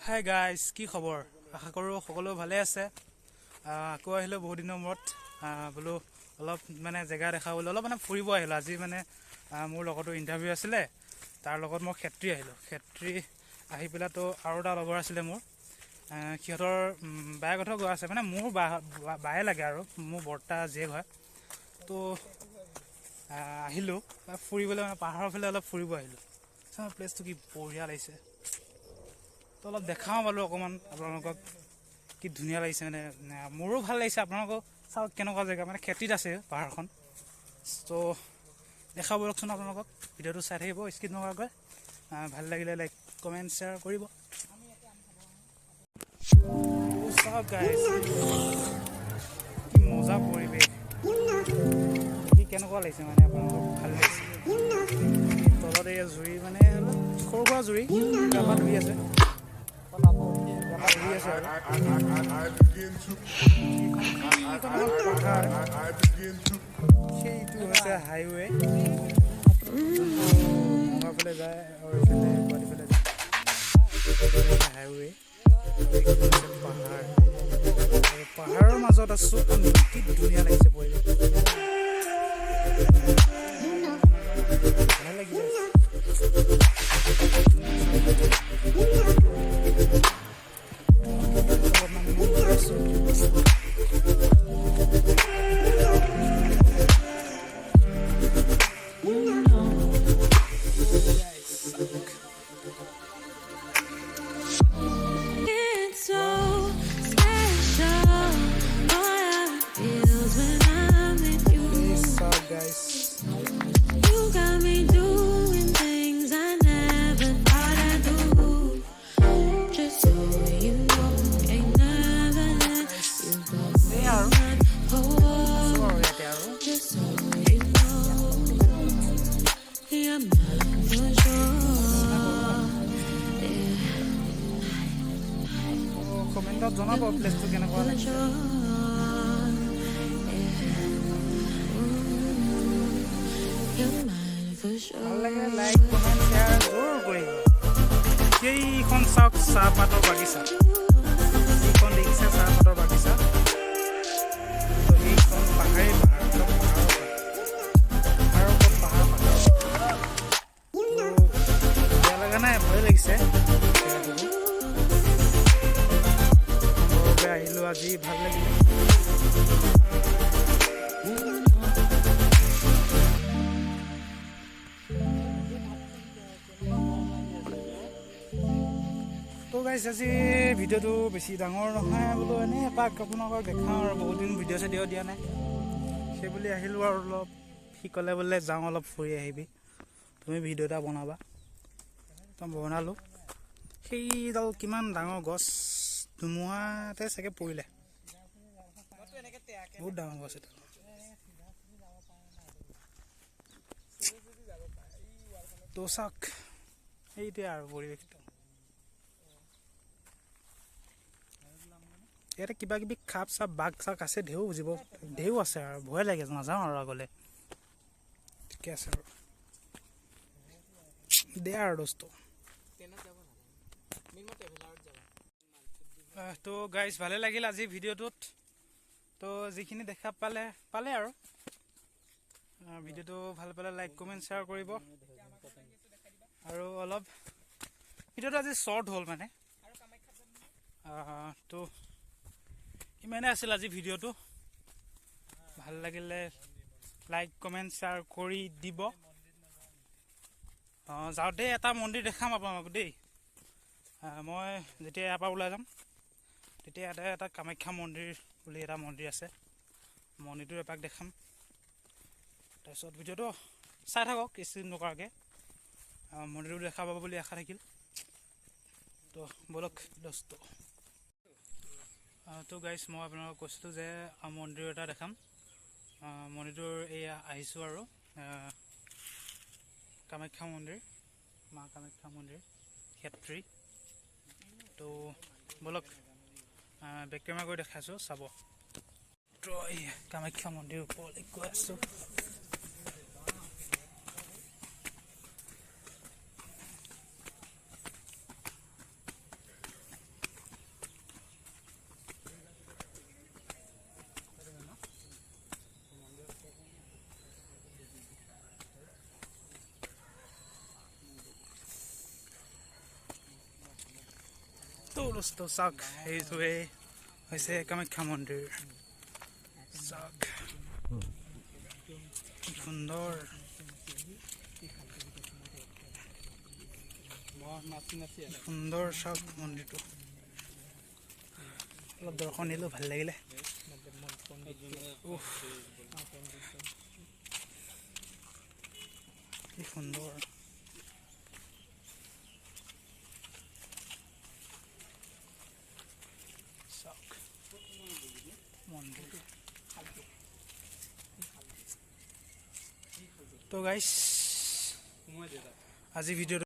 Hi guys, কি খবৰ? আশা কৰোঁ সকলো ভালে আছে। আকৌ আহিলোঁ বহুত দিনৰ মূৰত। বোলো অলপ মানে জেগা দেখা বোলো অলপ মানে ফুৰিব আহিলোঁ। আজি মানে মোৰ লগতো ইণ্টাৰভিউ আছিলে, তাৰ লগত মই খেত্ৰী আহিলোঁ। খেত্ৰী আহি পেলাইতো আৰু এটা লগৰ আছিলে মোৰ, সিহঁতৰ বায়ে কথা গৈ আছে, মানে মোৰ বায়ে লাগে আৰু মোৰ বৰ্তা জীয়েক হয়। তো আহিলোঁ ফুৰিবলৈ, মানে পাহাৰৰ ফালে অলপ ফুৰিব আহিলোঁ। প্লেচটো কি বঢ়িয়া লাগিছে, তো অলপ দেখাওঁ পালোঁ অকণমান আপোনালোকক। কি ধুনীয়া লাগিছে, মানে মোৰো ভাল লাগিছে। আপোনালোকক চাওক কেনেকুৱা জেগা, মানে খেতিত আছে পাহাৰখন। তো দেখাব লওকচোন আপোনালোকক, ভিডিঅ'টো চাই থাকিব স্কিপ নকৰাকৈ। ভাল লাগিলে লাইক কমেণ্ট শ্বেয়াৰ কৰিব। চাওক গাইজ, কি মজা পৰিৱেশ, কি কেনেকুৱা লাগিছে, মানে আপোনালোকক ভাল লাগিছে। তলত এই জুৰি, মানে অলপ সৰু সুৰা জুৰি গা পা ধুই আছে। সেইটো হৈছে হাইৱে, যোনটো নগাঁও ফালে যায় আৰু এইফালে গুৱাহাটী ফালে যায়। হাইৱে, পাহাৰ, পাহাৰৰ মাজত আছোঁ আমি। কি ধুনীয়া লাগিছে পৰিৱেশ, ভাল লাগিছে। কমেণ্টত জনাব প্লেচটো কেনেকুৱা লাগিছে। ভাল লাগে লাইক কমেণ্ট শ্বেয়াৰ জৰুৰ কৰিব। সেইখন চাওক চাহপাতৰ বাগিচা, সেইখন দেখিছে চাহপাতৰ বাগিচা। তো সেইখন পাহাৰেই পাহাৰ, পাহাৰৰ ওপৰত পাহাৰ। বেয়া লগা নাই, ভয় লাগিছে। আহিলোঁ আজি, ভাল লাগিলে। তো গাইছ, আজি ভিডিঅ'টো বেছি ডাঙৰ নহয় বোলো, এনেই এপাক আপোনালোকক দেখাওঁ আৰু বহুত দিন ভিডিঅ' চিডিঅ' দিয়া নাই, সেইবুলি আহিলোঁ আৰু অলপ। সি ক'লে বোলে যাওঁ অলপ ফুৰি আহিবি, তুমি ভিডিঅ' এটা বনাবা। তো বনালোঁ। সেইডাল কিমান ডাঙৰ গছ, ধুমুহাতে চাগে পৰিলে, বহুত ডাঙৰ গছ এটা। তো চাওক, সেইটোৱে আৰু পৰিৱেশটো। ইয়াতে কিবা কিবি খাপ চাপ বাঘ চাক আছে, ঢেউ আছে আৰু ভয় লাগে, নাযাওঁ আৰু আগলৈ। ঠিকে আছে আৰু দে আৰু দোস্ত। তো গাইজ, ভালে লাগিল আজি ভিডিঅ'টোত। তো যিখিনি দেখা পালে আৰু ভিডিঅ'টো ভাল পালে লাইক কমেণ্ট শ্বেয়াৰ কৰিব। আৰু অলপ ভিডিঅ'টো আজি শ্বৰ্ট হ'ল, মানে তো ইমানে আছিল আজি ভিডিঅ'টো। ভাল লাগিলে লাইক কমেণ্ট শ্বেয়াৰ কৰি দিব। যাওঁতে এটা মন্দিৰ দেখাম আপোনালোকক দেই। মই যেতিয়া ইয়াৰ পৰা ওলাই যাম, তেতিয়া ইয়াতে এটা কামাখ্যা মন্দিৰ বুলি এটা মন্দিৰ আছে, মন্দিৰটো এপাক দেখাম। তাৰপিছত ভিডিঅ'টো চাই থাকক স্কিপ নকৰাকৈ, মন্দিৰটো দেখা পাব বুলি আশা থাকিল। তো বলক দোস্ত। তো গাইজ, মই আপোনালোকক কৈছিলোঁ যে মন্দিৰ এটা দেখাম। মন্দিৰটোৰ এয়া আহিছোঁ আৰু কামাখ্যা মন্দিৰ, মা কামাখ্যা মন্দিৰ খেত্ৰী। তো বলক বেক কেমেৰা কৰি দেখাইছোঁ, চাব। তো এই কামাখ্যা মন্দিৰ ওপৰলৈ গৈ আছোঁ। বস্তু চাওক সেইটোৱে হৈছে কামাখ্যা মন্দিৰ চাওক কি সুন্দৰ সুন্দৰ চাওক মন্দিৰটো অলপ দৰ্শন দিলোঁ ভাল লাগিলে কি সুন্দৰ চাওক মন্দিৰ তো গাইছ আজি ভিডিঅ'টো